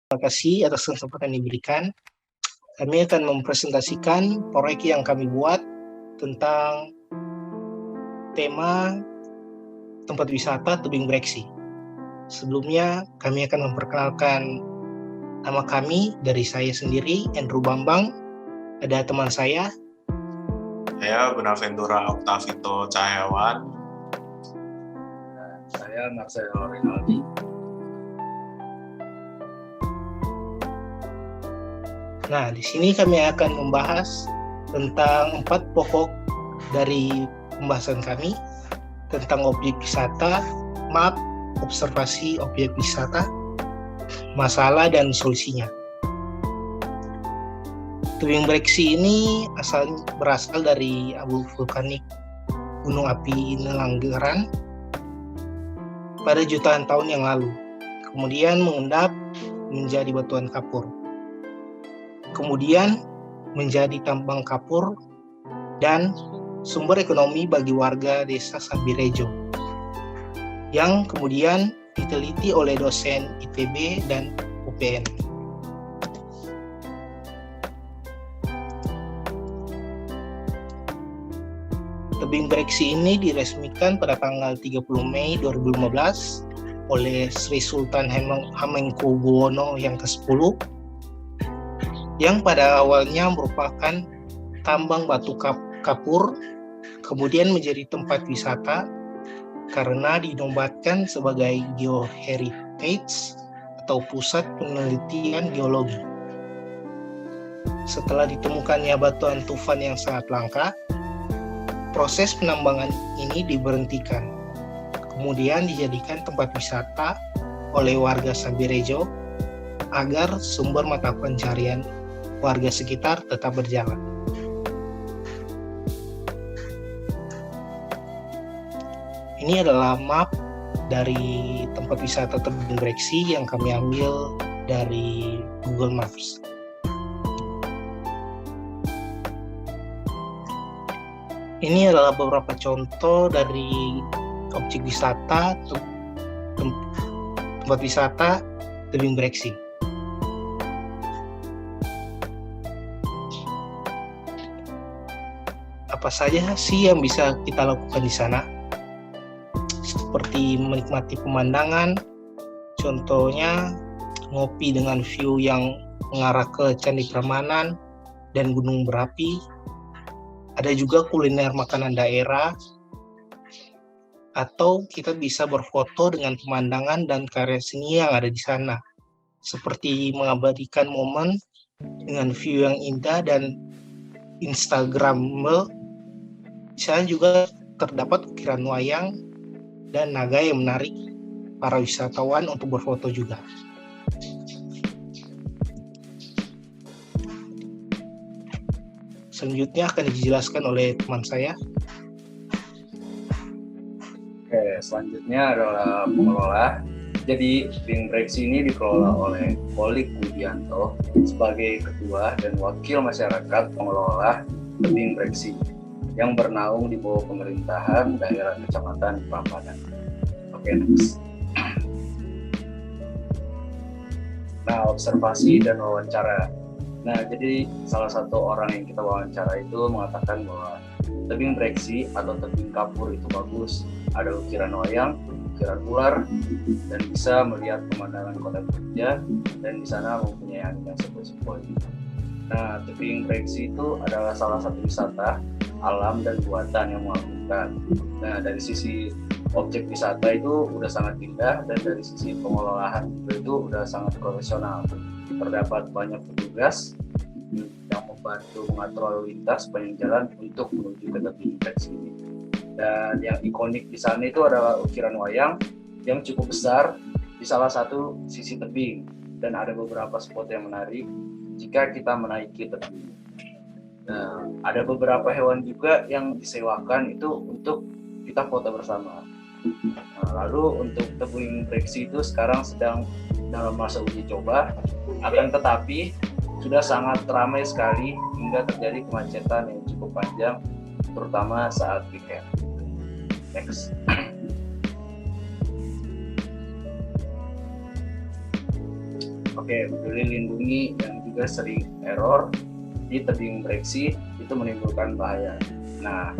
Terima kasih atas kesempatan yang diberikan. Kami akan mempresentasikan proyek yang kami buat tentang tema tempat wisata Tebing Breksi. Sebelumnya, kami akan memperkenalkan nama kami dari saya sendiri, Andrew Bambang. Ada teman saya. Saya Benaventura Octavito Cahyawan. Saya Marcelo Rinaldi. Nah, di sini kami akan membahas tentang 4 pokok dari pembahasan kami tentang objek wisata, map, observasi objek wisata, masalah dan solusinya. Tebing Breksi ini berasal dari abu vulkanik gunung api Nelanggeran pada jutaan tahun yang lalu. Kemudian mengendap menjadi batuan kapur. Kemudian menjadi tambang kapur dan sumber ekonomi bagi warga desa Sambirejo yang kemudian diteliti oleh dosen ITB dan UPN. Tebing Breksi ini diresmikan pada tanggal 30 Mei 2015 oleh Sri Sultan Hamengkubuwono yang ke-10 yang pada awalnya merupakan tambang batu kapur, kemudian menjadi tempat wisata karena dinobatkan sebagai geoheritage atau pusat penelitian geologi. Setelah ditemukannya batuan tufan yang sangat langka, proses penambangan ini diberhentikan, kemudian dijadikan tempat wisata oleh warga Sambirejo agar sumber mata pencarian warga sekitar tetap berjalan. Ini adalah map dari tempat wisata Tebing Breksi yang kami ambil dari Google Maps. Ini adalah beberapa contoh dari objek wisata tempat wisata Tebing Breksi. Apa saja sih yang bisa kita lakukan di sana? Seperti menikmati pemandangan, contohnya ngopi dengan view yang mengarah ke Candi Prambanan dan Gunung Berapi. Ada juga kuliner makanan daerah, atau kita bisa berfoto dengan pemandangan dan karya seni yang ada di sana, seperti mengabadikan momen dengan view yang indah dan Instagramable. Di sana juga terdapat ukiran wayang dan naga yang menarik para wisatawan untuk berfoto juga. Selanjutnya akan dijelaskan oleh teman saya. Oke, selanjutnya adalah pengelola. Jadi, Tebing Breksi ini dikelola oleh Kolik Budianto sebagai ketua dan wakil masyarakat pengelola Tebing Breksi yang bernaung di bawah pemerintahan daerah Kecamatan Prambanan. Oke, next. Nah, observasi dan wawancara. Nah, jadi salah satu orang yang kita wawancara itu mengatakan bahwa Tebing Breksi atau tebing kapur itu bagus. Ada ukiran wayang, ukiran ular, dan bisa melihat pemandangan kota Jogja, dan di sana mempunyai angin yang sepoi-sepoi. Nah, Tebing Breksi itu adalah salah satu wisata alam dan buatan yang mengagumkan. Nah, dari sisi objek wisata itu udah sangat indah, dan dari sisi pengelolaan itu udah sangat profesional. Terdapat banyak petugas yang membantu mengatur lalu lintas sepanjang jalan untuk menuju ke Tebing Breksi ini. Dan yang ikonik di sana itu adalah ukiran wayang yang cukup besar di salah satu sisi tebing, dan ada beberapa spot yang menarik jika kita menaiki tebing. Nah, ada beberapa hewan juga yang disewakan itu untuk kita foto bersama. Nah, lalu untuk Tebing Breksi itu sekarang sedang dalam masa uji coba, akan tetapi sudah sangat ramai sekali hingga terjadi kemacetan yang cukup panjang, terutama saat weekend. Next. Oke, peduli lindungi yang juga sering error di tebing breksi itu menimbulkan bahaya. Nah,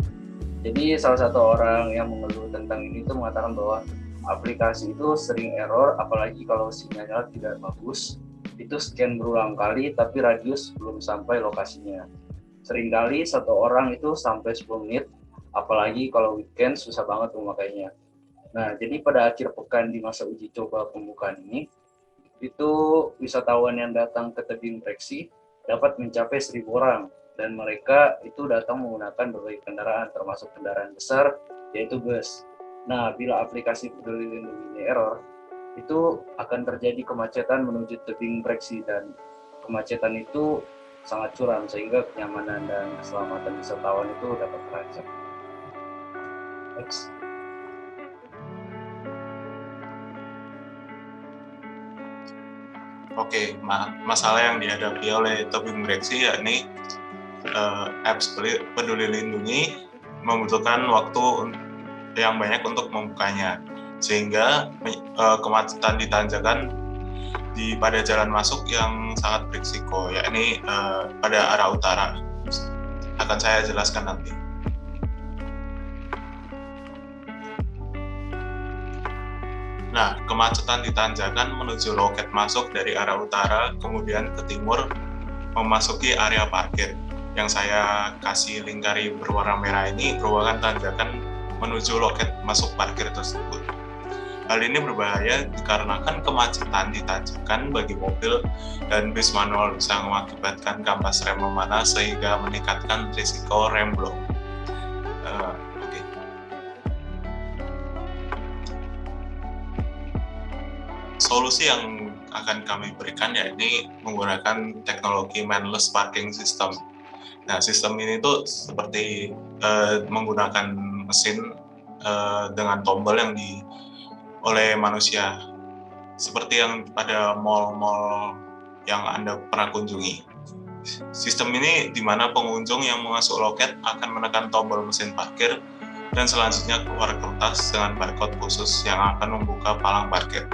jadi salah satu orang yang mengeluh tentang ini itu mengatakan bahwa aplikasi itu sering error, apalagi kalau sinyalnya tidak bagus. Itu scan berulang kali, tapi radius belum sampai lokasinya. Seringkali satu orang itu sampai 10 menit, apalagi kalau weekend susah banget memakainya. Nah, jadi pada akhir pekan di masa uji coba pembukaan ini, itu wisatawan yang datang ke tebing breksi dapat mencapai 1.000 orang, dan mereka itu datang menggunakan berbagai kendaraan termasuk kendaraan besar yaitu bus. Nah, bila aplikasi peduli lindungi ini error, itu akan terjadi kemacetan menuju tebing breksi, dan kemacetan itu sangat curam sehingga kenyamanan dan keselamatan wisatawan itu dapat terancam. Next. Oke, masalah yang dihadapi oleh tebing breksi yakni apps peduli lindungi membutuhkan waktu yang banyak untuk membukanya, sehingga kemacetan di tanjakan pada jalan masuk yang sangat berisiko, yakni pada arah utara. Akan saya jelaskan nanti. Nah, kemacetan di tanjakan menuju loket masuk dari arah utara, kemudian ke timur, memasuki area parkir. Yang saya kasih lingkari berwarna merah ini merupakan tanjakan menuju loket masuk parkir tersebut. Hal ini berbahaya dikarenakan kemacetan di tanjakan bagi mobil dan bis manual bisa mengakibatkan kampas rem memanah sehingga meningkatkan risiko rem blong. Solusi yang akan kami berikan yakni menggunakan teknologi manless parking system. Nah, sistem ini tuh seperti menggunakan mesin dengan tombol yang oleh manusia, seperti yang pada mall-mall yang Anda pernah kunjungi. Sistem ini di mana pengunjung yang masuk loket akan menekan tombol mesin parkir dan selanjutnya keluar kertas dengan barcode khusus yang akan membuka palang parkir.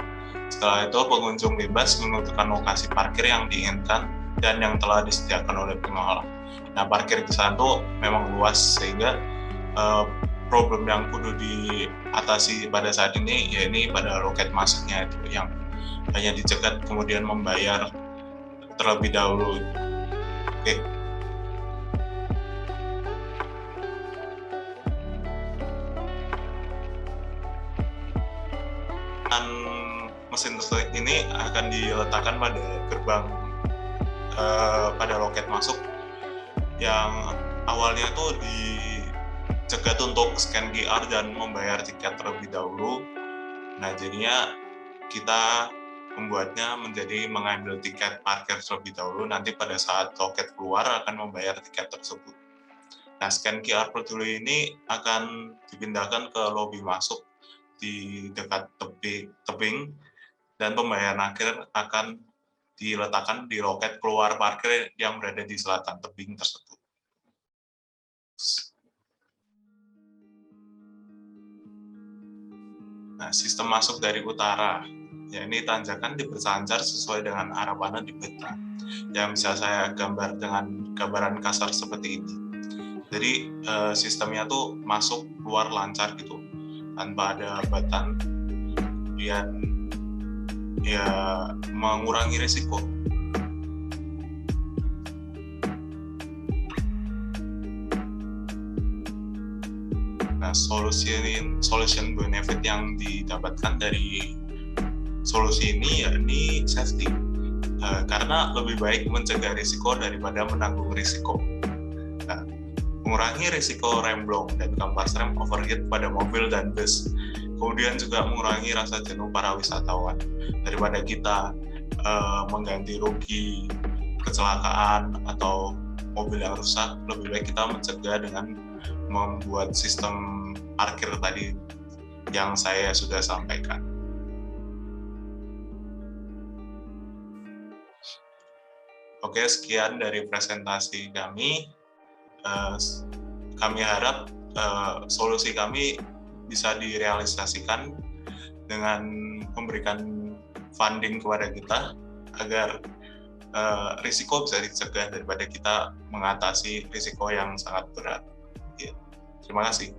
Setelah itu, pengunjung bebas menentukan lokasi parkir yang diinginkan dan yang telah disediakan oleh pengelola. Nah, parkir di sana tuh memang luas sehingga problem yang kudu diatasi pada saat ini yakni pada loket masuknya itu yang hanya dicegat kemudian membayar terlebih dahulu. Oke. Dan mesin tersebut ini akan diletakkan pada gerbang pada loket masuk yang awalnya tuh dicegat untuk scan QR dan membayar tiket terlebih dahulu. Nah, jadinya kita membuatnya menjadi mengambil tiket parkir terlebih dahulu, nanti pada saat loket keluar akan membayar tiket tersebut. Nah, scan QR peduli ini akan dipindahkan ke lobi masuk di dekat tebing dan pembayaran akhir akan diletakkan di loket keluar parkir yang berada di selatan tebing tersebut. Nah, sistem masuk dari utara, yakni tanjakan diperlancar sesuai dengan arah panah di peta, yang bisa saya gambar dengan gambaran kasar seperti ini. Jadi sistemnya tuh masuk keluar lancar gitu, tanpa ada hambatan, kemudian ya mengurangi risiko. Nah, solution benefit yang didapatkan dari solusi ini yakni safety, karena lebih baik mencegah risiko daripada menanggung risiko. Nah, mengurangi risiko remblong dan kampas rem overheat pada mobil dan bus, kemudian juga mengurangi rasa jenuh para wisatawan. Daripada kita mengganti rugi kecelakaan atau mobil yang rusak, lebih baik kita mencegah dengan membuat sistem parkir tadi yang saya sudah sampaikan. Oke, sekian dari presentasi kami. Kami harap solusi kami bisa direalisasikan dengan memberikan funding kepada kita agar risiko bisa dicegah daripada kita mengatasi risiko yang sangat berat. Ya. Terima kasih.